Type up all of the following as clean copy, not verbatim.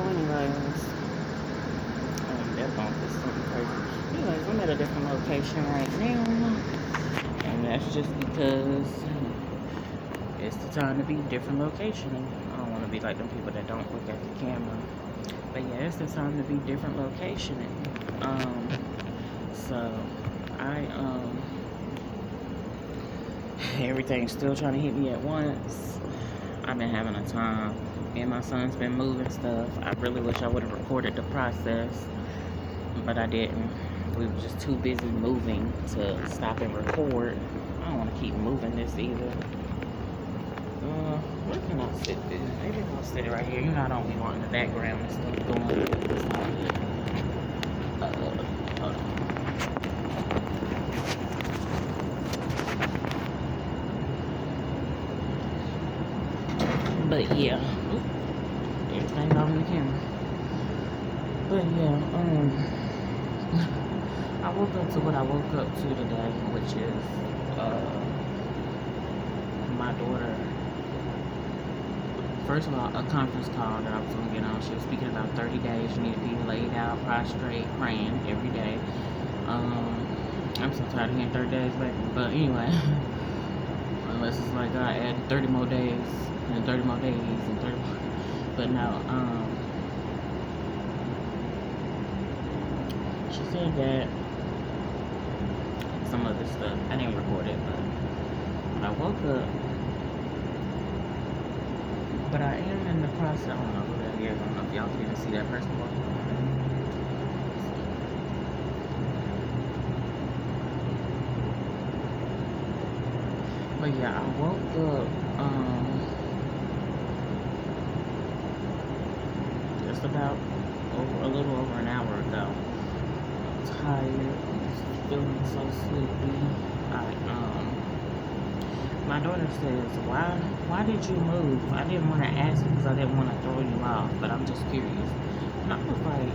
anyways, that bump is something crazy. Anyways, I'm at a different location right now, and that's just because it's the time to be different location. I don't want to be like them people that don't look at the camera, but yeah, it's the time to be different location. So everything's still trying to hit me at once. I've been having a time. Me and my son's been moving stuff. I really wish I would have recorded the process, but I didn't. We were just too busy moving to stop and record. I don't want to keep moving this either. Where can I sit this? Maybe I'll sit it right here. You know, I don't be wanting the background and stuff going. But yeah, everything on the camera. But yeah, I woke up to what I woke up to today, which is my daughter. First of all, a conference call that I was gonna get on. She was speaking about 30 days. You need to be laid out, prostrate, praying every day. I'm so tired of hearing 30 days back. But anyway, unless it's like I add 30 more days and 30 more days and 30 more. But no, she said that some other stuff. I didn't record it, but when I woke up, but I am in the process. I don't know who that is. I don't know if y'all can even see that person walking around. But yeah, I woke up just about a little over an hour ago. I'm tired, feeling so sleepy. My daughter says, why did you move? I didn't want to ask you because I didn't want to throw you off, but I'm just curious. And I was like,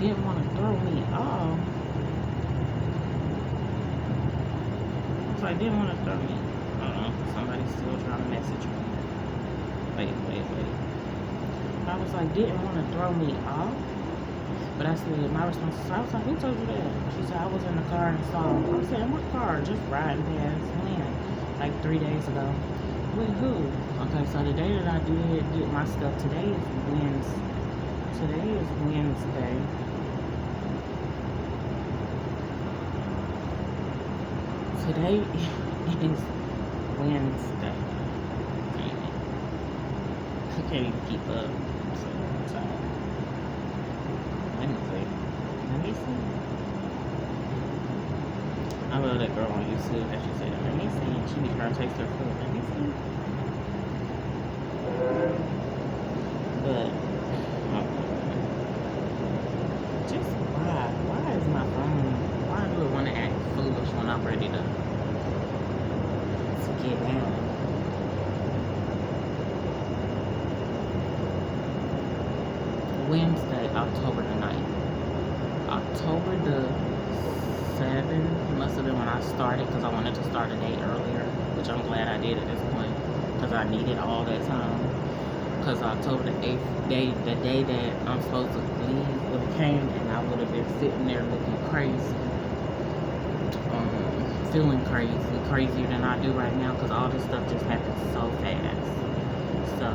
didn't want to throw me off. I was like, didn't want to throw me. Somebody's still trying to message me. Wait. I was like, didn't want to throw me off. But I said, my response was, I was like, who told you that? She said, I was in the car and saw him. I said, in what car? Just riding past when? Like 3 days ago. With who? Okay, so the day that I did get my stuff, today is Wednesday. Today is Wednesday. I can't even keep up. So let me see. I love that girl on YouTube that she said, let me see. She be trying to taste her food. Let me see. But just why is my phone? Why do it want to act foolish when I'm ready to get down? Wednesday, October the 9th. October the 7th must have been when I started because I wanted to start a day earlier, which I'm glad I did at this point because I needed all that time. Because October the 8th, the day that I'm supposed to leave would have came and I would have been sitting there looking crazy, feeling crazy, crazier than I do right now because all this stuff just happened so fast. So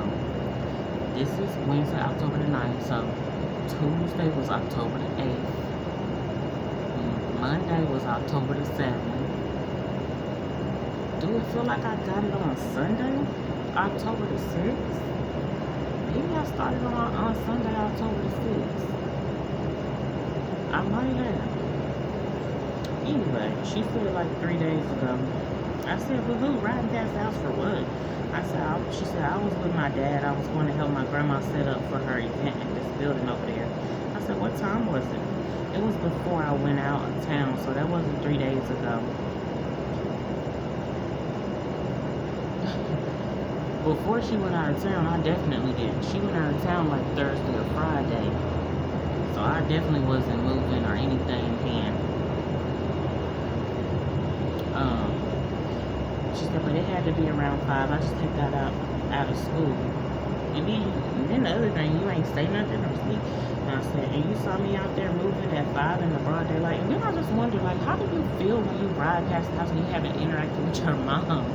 this is Wednesday, October the 9th. So Tuesday was October the 8th. Monday was October the 7th. Do it feel like I got it on Sunday, October the 6th? Maybe I started on Sunday, October the 6th. I might have. Anyway, she said like 3 days ago. I said, but who riding past the house for what? She said, I was with my dad. I was going to help my grandma set up for her event in this building over there. I said, what time was it? It was before I went out of town, so that wasn't 3 days ago. Before she went out of town, I definitely did. She went out of town like Thursday or Friday. So I definitely wasn't moving or anything in hand. She said, but it had to be around 5. I just take that out of school. And then the other thing, you ain't say nothing or speak. And I said, and you saw me out there moving at 5 in the broad daylight. And then I just wondered, like, how do you feel when you ride past the house and you haven't interacted with your mom?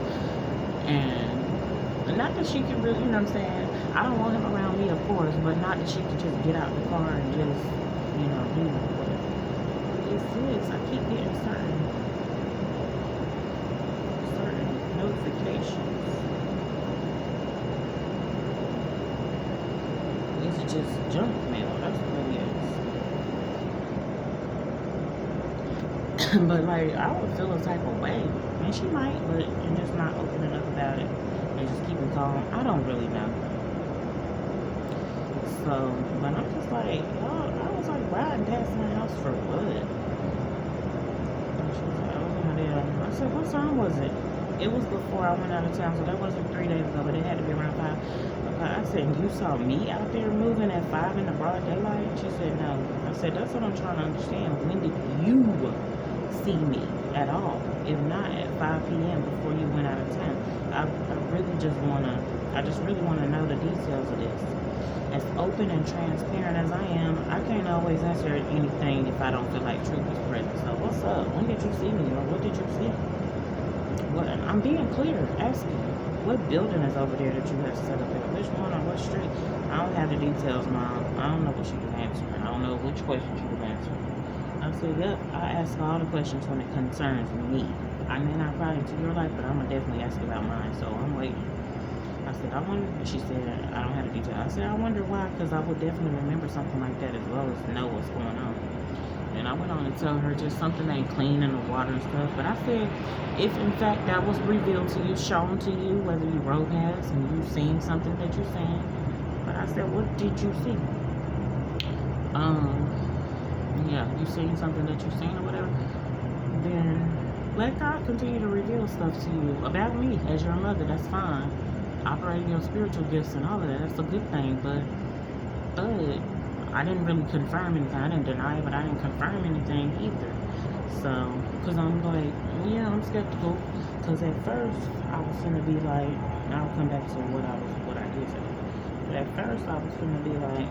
And not that she can really, you know what I'm saying? I don't want him around me, of course, but not that she can just get out the car and just, do what it is. I keep getting certain notifications. It's just junk mail. That's what it is. But like, I would feel a type of way, and she might, but and just not opening up about it and just keeping calm. I don't really know. So, but I'm just like, y'all, I was like riding past my house for what? And she was like, I was in my dad. I said, what time was it? It was before I went out of town, so that wasn't 3 days ago, but it had to be around 5. I said, you saw me out there moving at 5 in the broad daylight? She said, no. I said, that's what I'm trying to understand. When did you see me at all? If not at 5 p.m. before you went out of town. I just really want to know the details of this. As open and transparent as I am, I can't always answer anything if I don't feel like truth is present. So what's up? When did you see me, or what did you see? What? I'm being clear, asking. What building is over there that you have set up at? Which one or what street? I don't have the details, Mom. I don't know what she can answer. I don't know which question she can answer. I said, yep, I ask all the questions when it concerns me. I may not pry into your life, but I'm going to definitely ask about mine, so I'm waiting. I said, I wonder, she said, I don't have the details. I said, I wonder why, because I would definitely remember something like that as well as know what's going on. And I went on to tell her just something ain't clean in the water and stuff. But I said, if in fact that was revealed to you, shown to you, whether you rode past and you seen something that you're saying. But I said, what did you see? Yeah, you seen something that you're saying or whatever, then let God continue to reveal stuff to you about me as your mother. That's fine. Operating your spiritual gifts and all of that, that's a good thing. But I didn't really confirm anything. I didn't deny it, but I didn't confirm anything either. So, because I'm like, yeah, I'm skeptical. Because at first, I was going to be like, and I'll come back to what I did say. But at first, I was going to be like,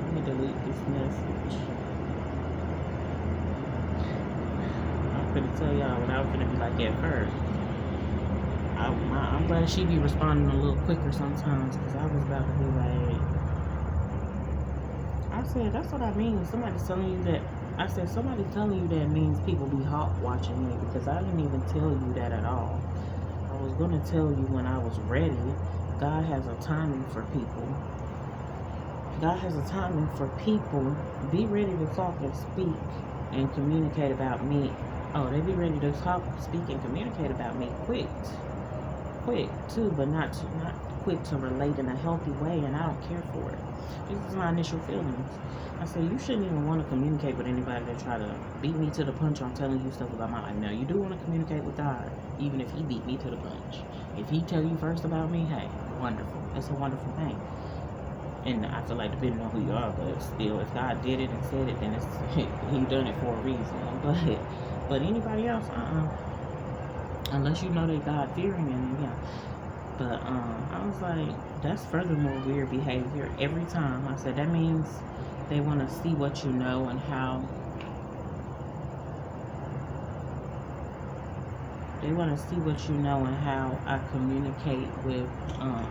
let me delete this message. I'm going to tell y'all what I was going to be like at first. I'm glad she be responding a little quicker sometimes, because I was about to be like, I said, that's what I mean. Somebody's telling you that. I said, somebody telling you that means people be hawk watching me, because I didn't even tell you that at all. I was going to tell you when I was ready. God has a timing for people. God has a timing for people. Be ready to talk and speak and communicate about me. Oh, they be ready to talk, speak, and communicate about me quick too, but not quick to relate in a healthy way, and I don't care for it. This is my initial feelings. I say, you shouldn't even want to communicate with anybody that try to beat me to the punch on telling you stuff about my life. Now, you do want to communicate with God, even if he beat me to the punch. If he tell you first about me, hey, wonderful. It's a wonderful thing. And I feel like depending on who you are, but still, if God did it and said it, then it's he done it for a reason. But anybody else, unless you know they God fearing, and yeah. But I was like, that's furthermore weird behavior every time. I said, that means they want to see what you know and how. They want to see what you know and how I communicate with, I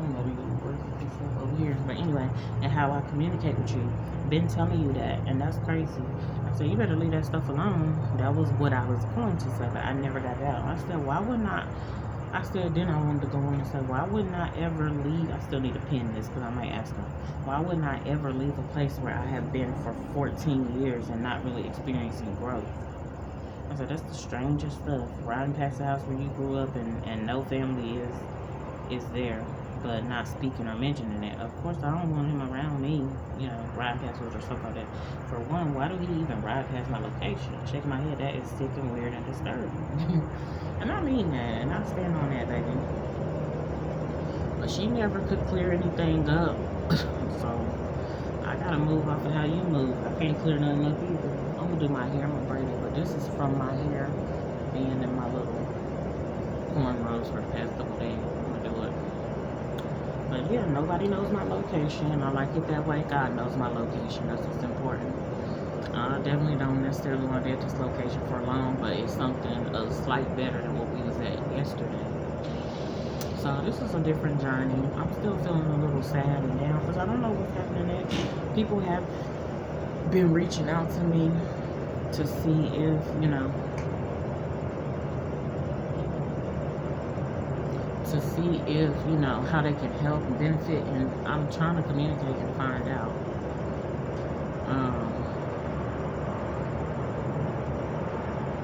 don't know the words and stuff over here, but anyway, and how I communicate with you. Been telling you that, and that's crazy. I said, you better leave that stuff alone. That was what I was going to say, but I never got out. I said, why wouldn't I said, then I wanted to go on and say, why wouldn't I ever leave? I still need to pin this, because I might ask them. Why wouldn't I ever leave a place where I have been for 14 years and not really experiencing growth? I said, that's the strangest stuff. Riding past the house where you grew up and no family is there, but not speaking or mentioning it. Of course, I don't want him around me, riding past or stuff like that. For one, why do he even ride past my location? Shake my head, that is sick and weird and disturbing. And I mean that, and I stand on that, baby. But she never could clear anything up. So, I gotta move off of how you move. I can't clear nothing up either. I'm gonna do my hair, I'm gonna braid it, but This is from my hair being in my little cornrows for the past couple days. I'm gonna do it. But yeah, nobody knows my location. I like it that way. God knows my location. That's what's important. I definitely don't necessarily want to be at this location for long, but it's something a slight better than what we was at yesterday. So this is a different journey. I'm still feeling a little sad and down because I don't know what's happening next. People have been reaching out to me to see if, how they can help and benefit, and I'm trying to communicate and find out.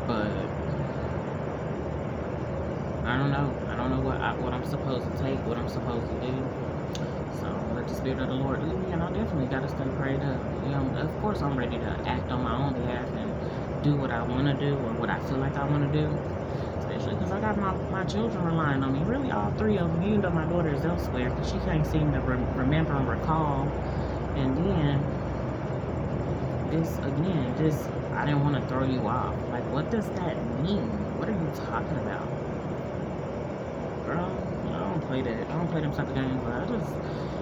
But I don't know. I don't know what I'm supposed to take, what I'm supposed to do. So let the Spirit of the Lord lead me, and I definitely got to stay prayed up. Of course I'm ready to act on my own behalf and do what I want to do or what I feel like I want to do. Especially because I got my children relying on me. Really, all three of them, even though my daughter is elsewhere, because she can't seem to remember and recall. And then, I didn't want to throw you off. Like, what does that mean? What are you talking about? Girl, I don't play that. I don't play them type of games, but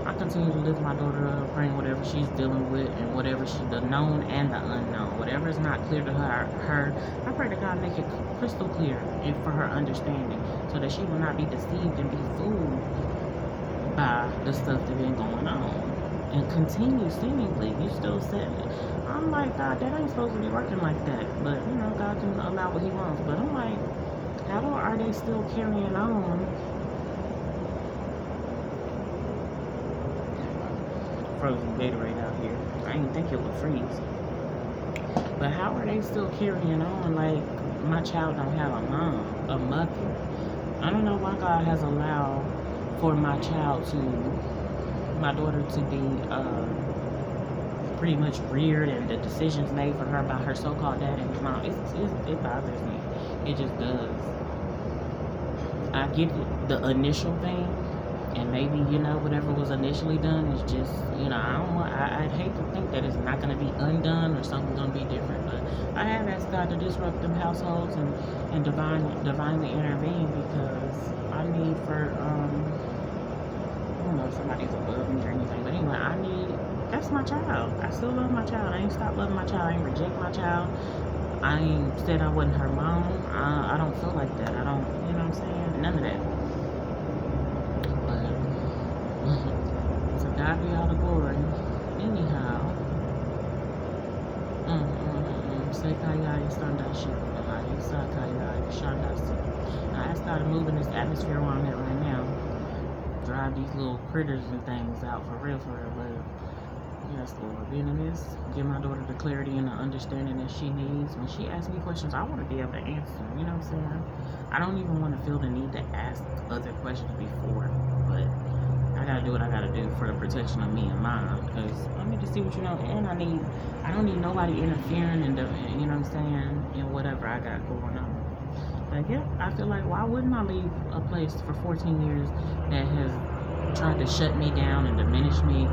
I continue to lift my daughter up, praying whatever she's dealing with and whatever the known and the unknown. Whatever is not clear to her, I pray to God make it crystal clear and for her understanding so that she will not be deceived and be fooled by the stuff that been going on. And continue seemingly. You still sitting. I'm like, God, that ain't supposed to be working like that. But, God can allow what he wants. But I'm like, how are they still carrying on? Frozen Gatorade out here. I didn't think it would freeze. But how are they still carrying on like my child don't have a mom, a mother? I don't know why God has allowed for my daughter to be pretty much reared and the decisions made for her by her so-called dad and his mom. It bothers me. It just does. I get the initial thing, and maybe, whatever was initially done is just, I'd hate to think that it's not going to be undone or something's going to be different, but I have asked God to disrupt them households and divinely intervene because I need for, I don't know if somebody's above me or anything, but anyway, that's my child. I still love my child. I ain't stopped loving my child. I ain't reject my child. I ain't said I wasn't her mom. I don't feel like that. I don't, you know what I'm saying? None of that. But, to God be all the glory. Anyhow. I started moving this atmosphere where I'm at right now. Drive these little critters and things out for real, but yes, Lord, being in this, give my daughter the clarity and the understanding that she needs. When she asks me questions, I want to be able to answer. You know what I'm saying? I don't even want to feel the need to ask other questions before, but I gotta do what I gotta do for the protection of me and mine. Because I need to see what and I don't need nobody interfering and you know what I'm saying, in whatever I got going on. But yeah, I feel like why wouldn't I leave a place for 14 years that has tried to shut me down and diminish me,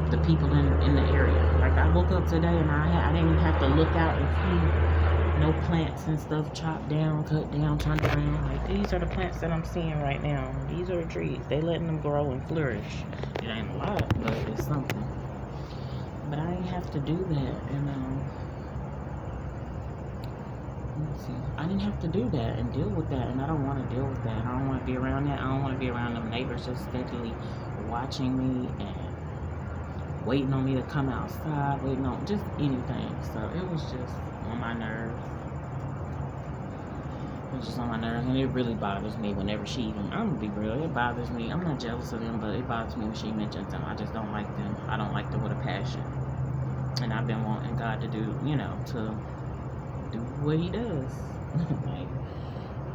the people in the area. Like I woke up today and I didn't even have to look out and see no plants and stuff chopped down, cut down, turned around. Like these are the plants that I'm seeing right now. These are the trees. They letting them grow and flourish. It ain't a lot, but it's something. But I didn't have to do that, and let's see. I didn't have to do that and deal with that, and I don't want to deal with that. I don't want to be around that. I don't want to be around them neighbors just steadily watching me and waiting on me to come outside, waiting on just anything. So it was just on my nerves. It was just on my nerves, and it really bothers me whenever she even, I'm gonna be real, it bothers me. I'm not jealous of them, but it bothers me when she mentions them. I just don't like them. I don't like them with a passion. And I've been wanting God to do, to do what he does. Like,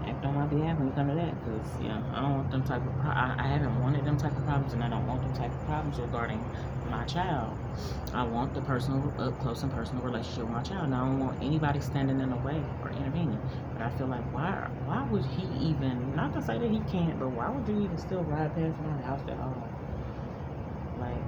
act on my behalf when it comes to that, because, I don't want them type of, I haven't wanted them type of problems, and I don't want them type of problems regarding my child. I want the up close and personal relationship with my child, and I don't want anybody standing in the way or intervening. But I feel like, why would he even, not to say that he can't, but why would you even still ride past my house at all? Like,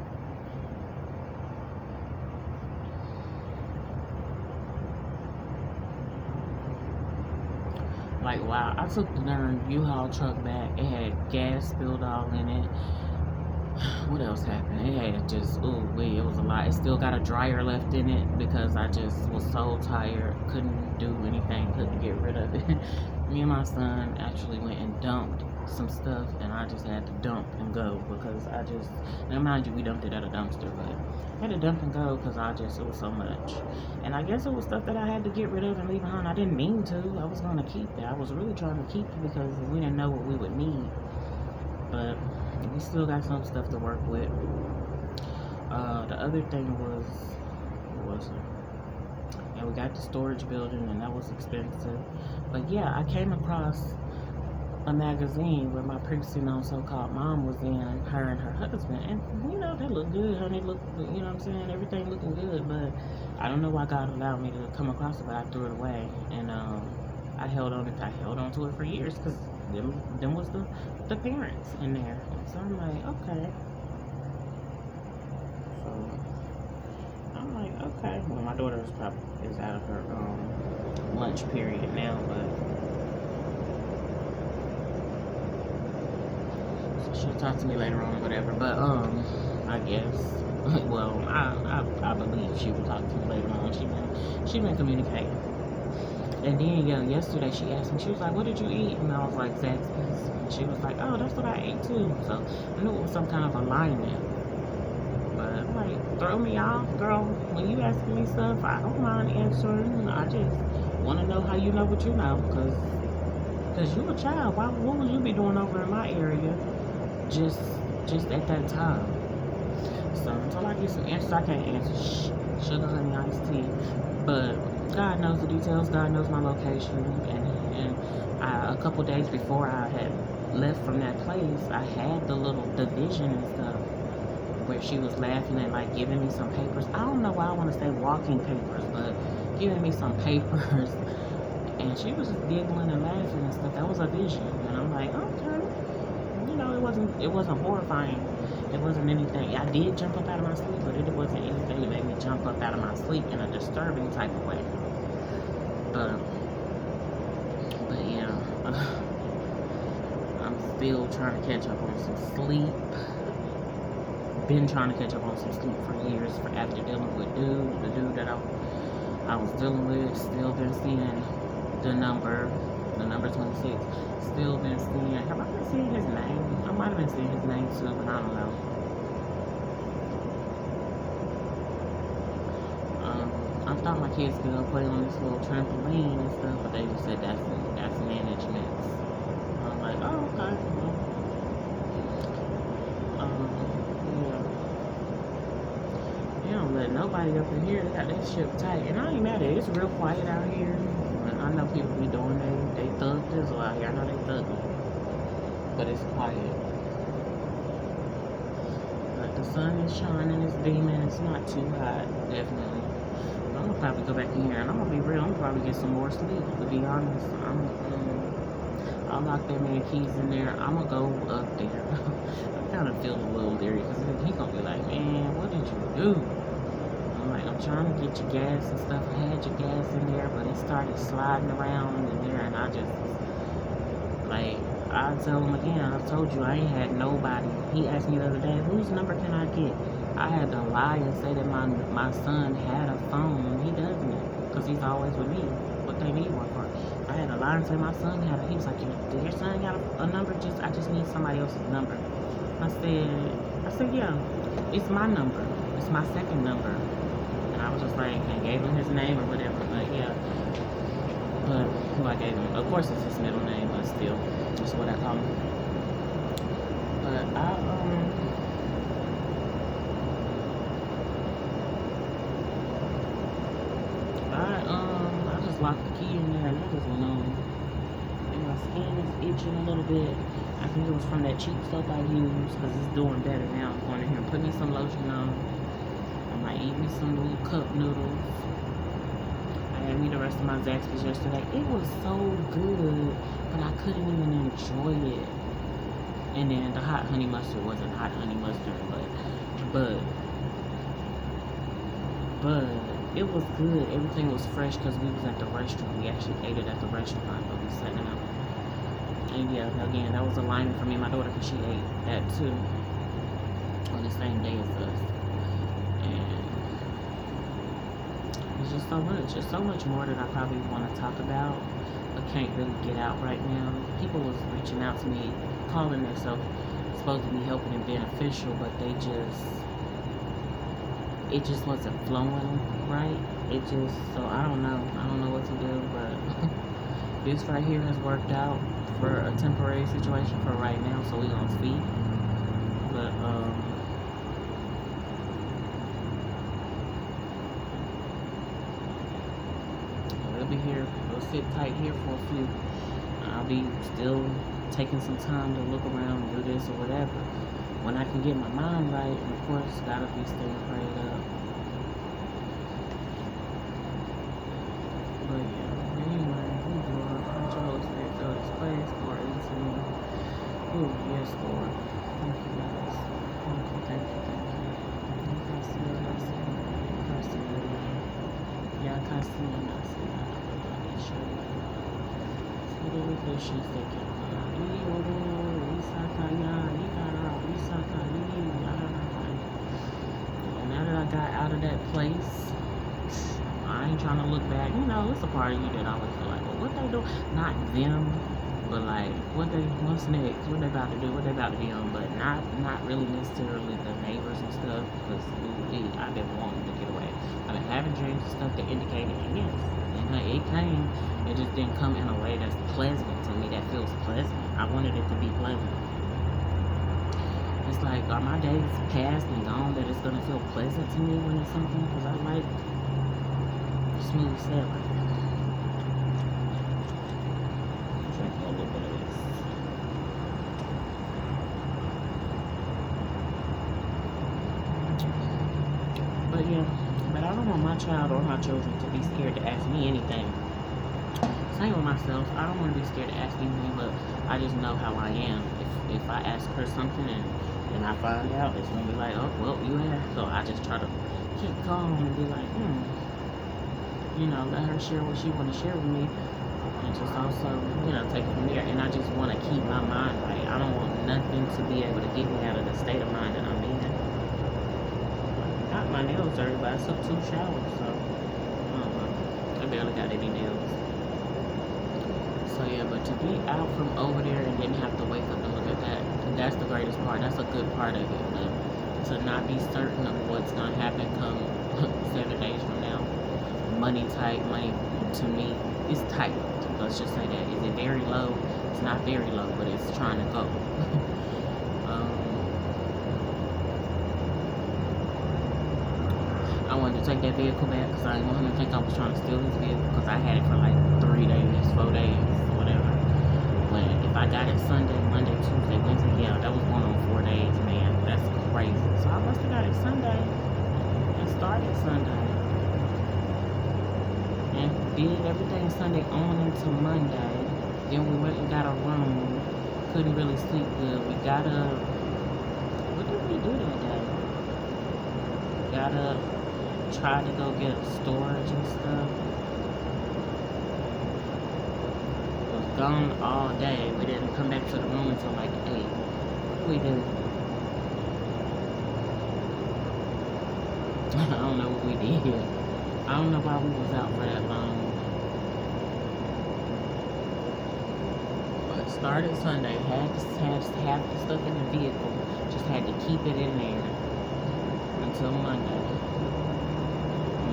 Like, wow, I took the darn U-Haul truck back. It had gas spilled all in it. What else happened? It had just, ooh, wait, it was a lot. It still got a dryer left in it because I just was so tired. Couldn't do anything, couldn't get rid of it. Me and my son actually went and dumped some stuff, and I just had to dump and go because I just, now mind you, we dumped it at a dumpster, but I had to dump and go because it was so much. And I guess it was stuff that I had to get rid of and leave behind. I didn't mean to. I was going to keep it. I was really trying to keep it because we didn't know what we would need. But we still got some stuff to work with. The other thing was, what was it? And we got the storage building, and that was expensive. But yeah, I came across a magazine where my previously known so-called mom was in, her and her husband, and you know, they look good, honey, look, you know what I'm saying, everything looking good, but I don't know why God allowed me to come across it, but I threw it away, and I held on to it for years, because them was the parents in there, so I'm like, okay, so I'm like, okay, well, my daughter is out of her lunch period now, but she'll talk to me later on or whatever, but I guess, well, I believe she will talk to me later on. She been communicating. And then, yeah, yesterday she asked me, she was like, what did you eat? And I was like, Zaxby's. And she was like, oh, that's what I ate too. So I knew it was some kind of alignment. But, like, throw me off, girl. When you asking me stuff, I don't mind answering. I just want to know how you know what you know. Because you're a child. What would you be doing over in my area just at that time? So until I get some answers, I can't answer sugar, honey, iced tea. But God knows the details. God knows my location. And a couple days before I had left from that place, I had the little division and stuff where she was laughing and like giving me some papers. I don't know why I want to say walking papers, but giving me some papers. And she was just giggling and laughing and stuff. That was a vision. And I'm like, okay. You know, it wasn't horrifying. It wasn't anything. I did jump up out of my sleep, but it wasn't anything that made me jump up out of my sleep in a disturbing type of way. But yeah, I'm still trying to catch up on some sleep. Been trying to catch up on some sleep for years. After dealing with the dude that I was dealing with, still been seeing the number 26. Still been seeing. Have I been seeing his name? I might have been seeing his name too, but I don't know. I thought my kids could go play on this little trampoline and stuff, but they just said that's management. I'm like, oh, okay. Yeah. They don't let nobody up in here. They got that shit tight, and I ain't mad at it. It's real quiet out here. I know people be doing they thug dizzle out here. I know they thug it, but it's quiet. But the sun is shining, it's beaming. It's not too hot, definitely. I'm gonna probably go back in here, and I'm gonna be real. I'm gonna probably get some more sleep. To be honest, I'll lock that man keys in there. I'm gonna go up there. I kind of feel a little leery because he gonna be like, man, what did you do? I'm like, I'm trying to get your gas and stuff. I had your gas in there, but it started sliding around in there, and I just, like, I'll tell him again, I told you I ain't had nobody. He asked me the other day, whose number can I get? I had to lie and say that my son had a phone. He doesn't, because he's always with me. What they need one for? I had to lie and say my son had it. He was like, did your son got a number? I just need somebody else's number. I said, yeah, it's my number. It's my second number. And I was just like, I gave him his name or whatever, but yeah. But who I gave him, of course it's his middle name, but still, that's what I call him. But I just locked the key in there and I just went on. And my skin is itching a little bit. I think it was from that cheap soap I used because it's doing better now. I'm going in here and putting me some lotion on. I might eat me some little cup noodles. I had me the rest of my Zaxby's yesterday. It was so good, but I couldn't even enjoy it. And then the hot honey mustard wasn't hot honey mustard, but it was good. Everything was fresh because we was at the restaurant. We actually actually ate it at the restaurant, but we sat down. And yeah, again, that was alignment for me and my daughter because she ate that too on the same day as us. And it's just so much. There's so much more that I probably want to talk about, but can't really get out right now. People was reaching out to me, calling themselves supposed to be helping and beneficial, but it just wasn't flowing right. So I don't know. I don't know what to do, but this right here has worked out for a temporary situation for right now, so we gonna see. But we'll be here. We'll sit tight here for a few. I'll be still taking some time to look around and do this or whatever. When I can get my mind right, and of course, gotta be staying prayed up. But yeah, anyway, Lord, let your Holy Spirit fill this place, Lord, into me. Oh, yes, Lord. Thank you, guys. Thank you, thank you, thank you. Now that I got out of that place, I ain't trying to look back. You know, it's a part of you that always feel like, well, what they do? Not them, but like what's next? What they about to do? What they about to be on? But not really necessarily the neighbors and stuff, because I've been wanting to get away. I've been having dreams and stuff that indicated yes, and it came. It just didn't come in a way that's pleasant to me. That feels pleasant. I wanted it to be pleasant. It's like, are my days past and gone that it's gonna feel pleasant to me when it's something? Because I like smooth sailing. Drink a little bit of this. But yeah, but I don't want my child or my children to be scared to ask me anything. Same with myself. I don't want to be scared to ask anything, but I just know how I am. If I ask her something and I find out, it's gonna be like, oh well, you asked. So I just try to keep calm and be like, you know, let her share what she want to share with me, and just also, you know, take it from there. And I just want to keep my mind right. I don't want nothing to be able to get me out of the state of mind that I'm in. Got my nails dirty, but I took 2 showers, so I don't know. I barely got any nails. So yeah, but to be out from over there and then have to wake up and look at that's the greatest part. That's a good part of it. But to not be certain of what's gonna happen come 7 days from now. Money to me is tight. Let's just say that. Is it very low? It's not very low, but it's trying to go. I wanted to take that vehicle back because I didn't want him to think I was trying to steal his vehicle, because I had it for like 3 days, 4 days, whatever. When if I got it Sunday, Monday, Tuesday, Wednesday, yeah, that was going on 4 days, man. That's crazy. So I must have got it Sunday and started Sunday and did everything Sunday on into Monday. Then we went and got a room. Couldn't really sleep good. We got up. What did we do that day? Got up. Tried to go get storage and stuff. Was gone all day. We didn't come back to the room until like 8. What did we do? I don't know what we did. I don't know why we was out for that long. But started Sunday. Had the stuff in the vehicle. Just had to keep it in there until Monday.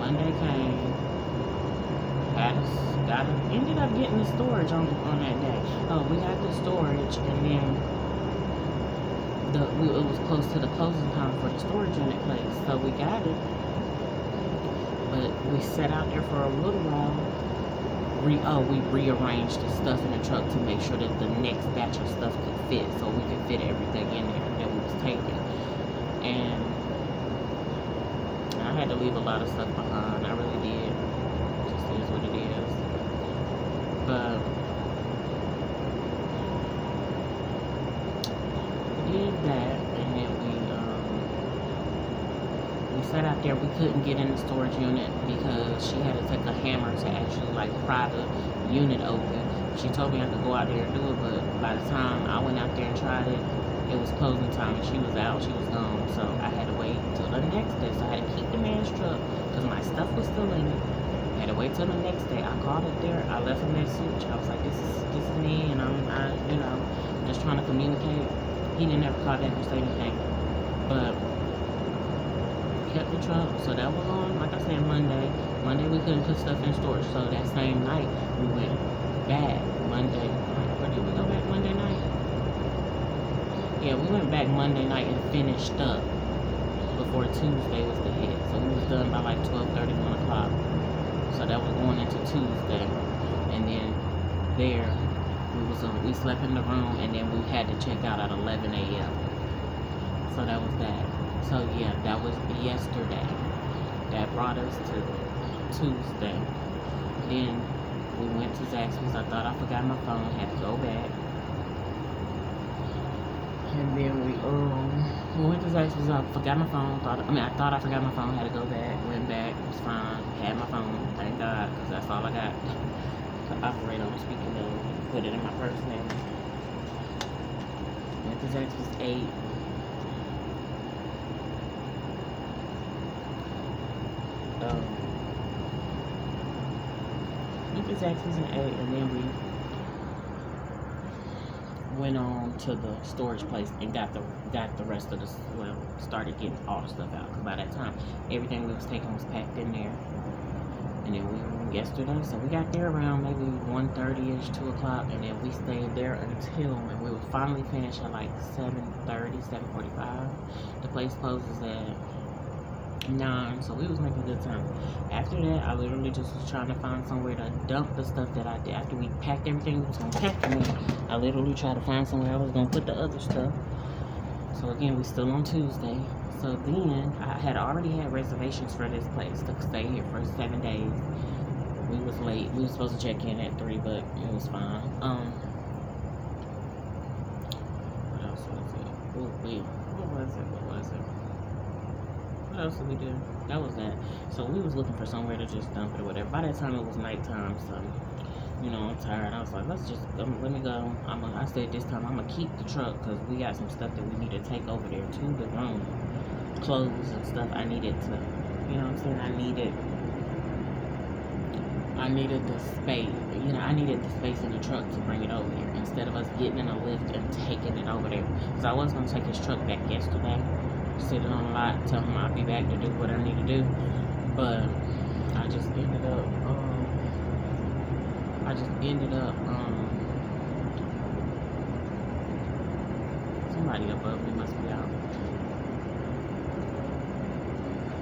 Monday came, ended up getting the storage on that day. Oh, we got the storage, and then it was close to the closing time for the storage unit place, so we got it. But we sat out there for a little while. We rearranged the stuff in the truck to make sure that the next batch of stuff could fit, so we could fit everything in there that we was taking. And I had to leave a lot of stuff behind. I really did. It just is what it is. But we did that, and then we sat out there. We couldn't get in the storage unit because she had to take a hammer to actually like pry the unit open. She told me I could go out there and do it, but by the time I went out there and tried it, it was closing time and she was out, she was gone. So I had to wait till the next day. So I had to keep the man's truck because my stuff was still in it. I had to wait till the next day. I called up there. I left a message. I was like, this is me, and I just trying to communicate. He didn't ever call back or say anything, but kept the truck. So that was on, like I said, Monday. Monday we couldn't put stuff in storage. So that same night we went back. Monday. Where did we go back Monday night? Yeah, we went back Monday night and finished up before Tuesday was the hit. So we was done by like 12:30, 1 o'clock. So that was going into Tuesday. And then there we slept in the room, and then we had to check out at 11 a.m. So that was that. So yeah, that was yesterday. That brought us to Tuesday. Then we went to Zaxby's. I thought I forgot my phone. Had to go back. And then we went to Zaxby's. I forgot my phone. I thought I forgot my phone. Had to go back. Went back. It was fine. Had my phone. Thank God, because that's all I got to operate on. Speaking of, put it in my purse now. Went to Zaxby's 8. Went to Zaxby's and 8, and then we went on to the storage place and got the rest of the, started getting all the stuff out, because by that time everything we was taking was packed in there. And then we went yesterday, so we got there around maybe 1:30ish, 2 o'clock, and then we stayed there until, and we would finally finish at like 7:30, 7:45. The place closes at 9, so we was making good time. After that, I literally just was trying to find somewhere to dump the stuff that I did. After we packed everything we was gonna pack in, I literally tried to find somewhere I was gonna put the other stuff. So again, we still on Tuesday. So then I had already had reservations for this place to stay here for 7 days. We was late. We was supposed to check in at 3, but it was fine. What else was it? What else did we do? That was that. So we was looking for somewhere to just dump it or whatever. By that time it was nighttime, so I'm tired. I was like, let me go. I said this time I'm gonna keep the truck because we got some stuff that we need to take over there to the room, clothes and stuff. I needed to, I needed the space. I needed the space in the truck to bring it over here instead of us getting in a lift and taking it over there. Because I was gonna take his truck back yesterday, sit it on a lot, tell him I'll be back to do what I need to do, but I just ended up somebody above me must be out.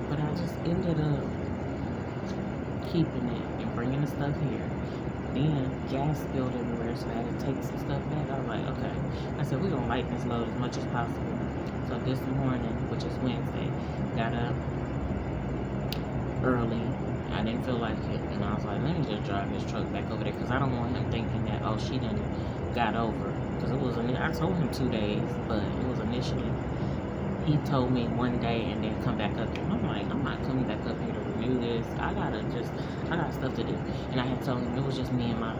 But I just ended up keeping it and bringing the stuff here. Then gas spilled everywhere, so I had to take some stuff back. I was like, okay. I said, we're gonna lighten this load as much as possible. So this morning, which is Wednesday, got up early. I didn't feel like it, and I was like, let me just drive this truck back over there, because I don't want him thinking that, oh, she done got over. Because I told him 2 days, but it was initially, he told me 1 day and then come back up here. And I'm like, I'm not coming back up here to renew this. I got stuff to do. And I had told him it was just me and my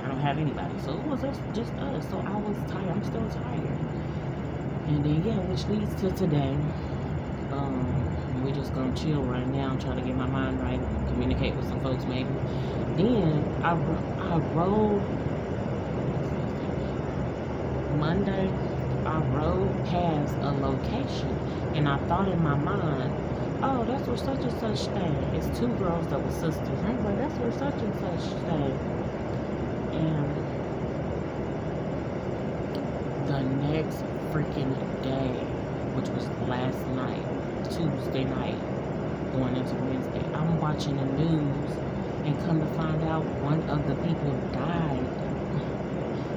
I don't have anybody. So it was just us. So I was tired. I'm still tired. And then, yeah, which leads to today. We're just gonna chill right now, try to get my mind right, and communicate with some folks maybe. Then I rode Monday. I rode past a location, and I thought in my mind, oh, that's where such and such stay. It's 2 girls that were sisters. I'm like, that's where such and such stay. And the next freaking day, which was last night, Tuesday night, going into Wednesday, I'm watching the news and come to find out one of the people died.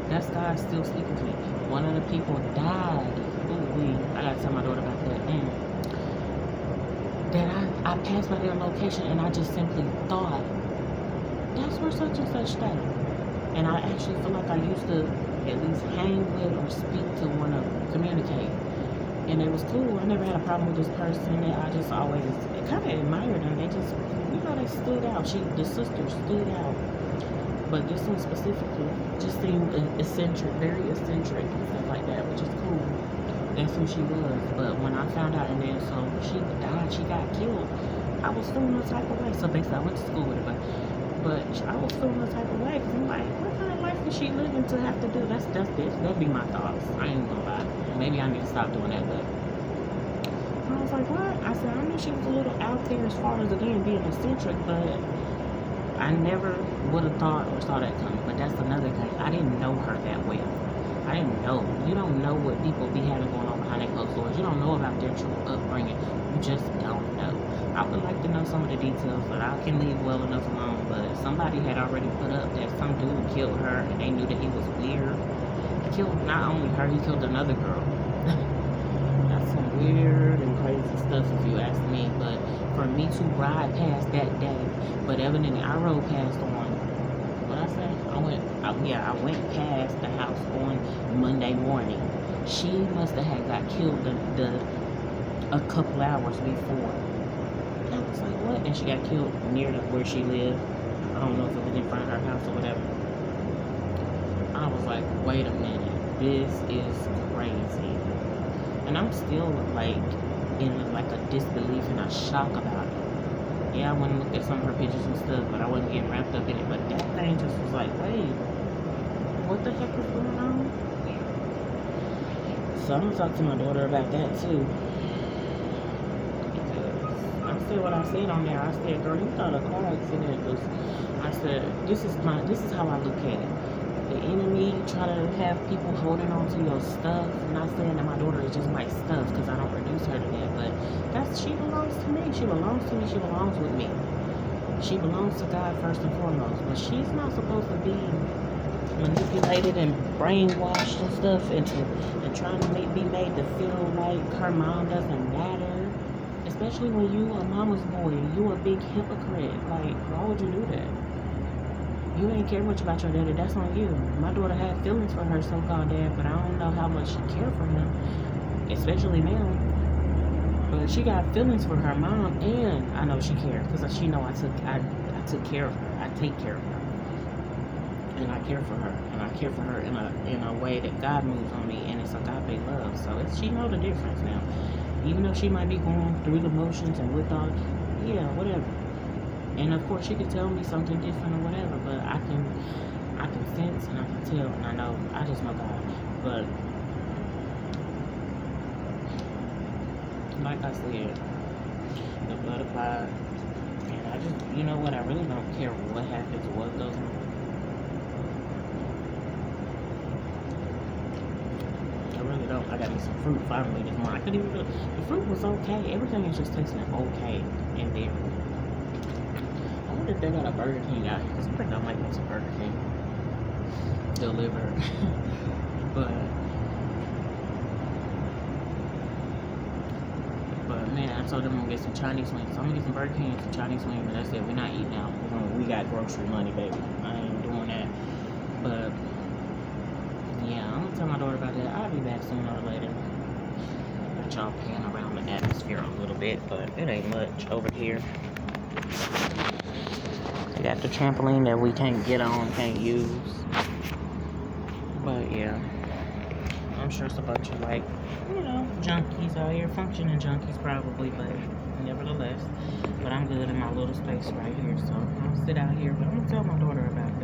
That guy's still speaking to me. One of the people died. Ooh, I gotta tell my daughter about that. That I passed by their location and I just simply thought, that's where such and such stay. And I actually feel like I used to at least hang with or speak to one of them, communicate. And it was cool. I never had a problem with this person. And I just always kind of admired them. They just, they stood out. The sister stood out. But this one specifically just seemed eccentric, very eccentric and stuff like that, which is cool. That's who she was. But when I found out, and then so she died, she got killed, I was feeling the type of way. So basically, I went to school with her, but I was feeling the type of way because I'm like, what kind of life is she living to have to do? That'd be my thoughts. I ain't gonna lie. Maybe I need to stop doing that, but I was like, what? I said, I knew she was a little out there as far as again being eccentric, but I never would have thought or saw that coming. But that's another thing. I didn't know her that well. I didn't know. You don't know what people be having going on behind their closed doors. You don't know about their true upbringing. You just don't know. I would like to know some of the details, but I can leave well enough alone. But somebody had already put up that some dude killed her, and they knew that he was weird. He killed not only her, he killed another girl. That's some weird and crazy stuff if you ask me. But for me to ride past that day, but evidently I rode past on, what I say? I went past the house on Monday morning. She must have had got killed a couple hours before. I was like, what? And she got killed near where she lived. I don't know if it was in front of her house or whatever. I was like, wait a minute, this is crazy. And I'm still like in like a disbelief and a shock about it. Yeah, I went and looked at some of her pictures and stuff, but I wasn't getting wrapped up in it. But that thing just was like, wait, what the heck is going on? So I'm gonna talk to my daughter about that too. Because I said what I said on there. I said, girl, you thought a car accident was, I said, this is how I look at it. The enemy try to have people holding on to your stuff. I'm not saying that my daughter is just my stuff because I don't reduce her to that, but she belongs to me. She belongs to me. She belongs with me. She belongs to God first and foremost. But she's not supposed to be manipulated and brainwashed and stuff and trying to be made to feel like her mom doesn't matter. Especially when you a mama's boy and you a big hypocrite. Like, why would you do that? You ain't care much about your daddy, that's on you. My daughter had feelings for her so-called dad, but I don't know how much she cared for him, especially now. But she got feelings for her mom, and I know she cared, because she know I took care of her. I take care of her. And I care for her. And I care for her in a way that God moves on me, and it's agape love. So she know the difference now. Even though she might be going through the motions and with all, yeah, whatever. And of course, she could tell me something different or whatever, but I can sense and I can tell, and I know, I just know God. But like I said, the blood applied, and I just, you know what, I really don't care what happens or what goes on. I really don't. I got me some fruit finally this morning. I couldn't even do it. The fruit was okay. Everything is just tasting okay in there. If they got a Burger King out here, because I think I might want some Burger King delivered. but man, I told them I'm gonna get some Chinese wings. So I'm gonna get some Burger King and some Chinese wings, but that's it. We're not eating out. We got grocery money, baby. I ain't doing that. But yeah, I'm gonna tell my daughter about that. I'll be back sooner or later. Let y'all pan around the atmosphere a little bit, but it ain't much over here. We got the trampoline that we can't get on, can't use. But yeah, I'm sure it's a bunch of like, junkies out here, functioning junkies probably, but nevertheless. But I'm good in my little space right here, so I'll sit out here. But I'm gonna tell my daughter about it.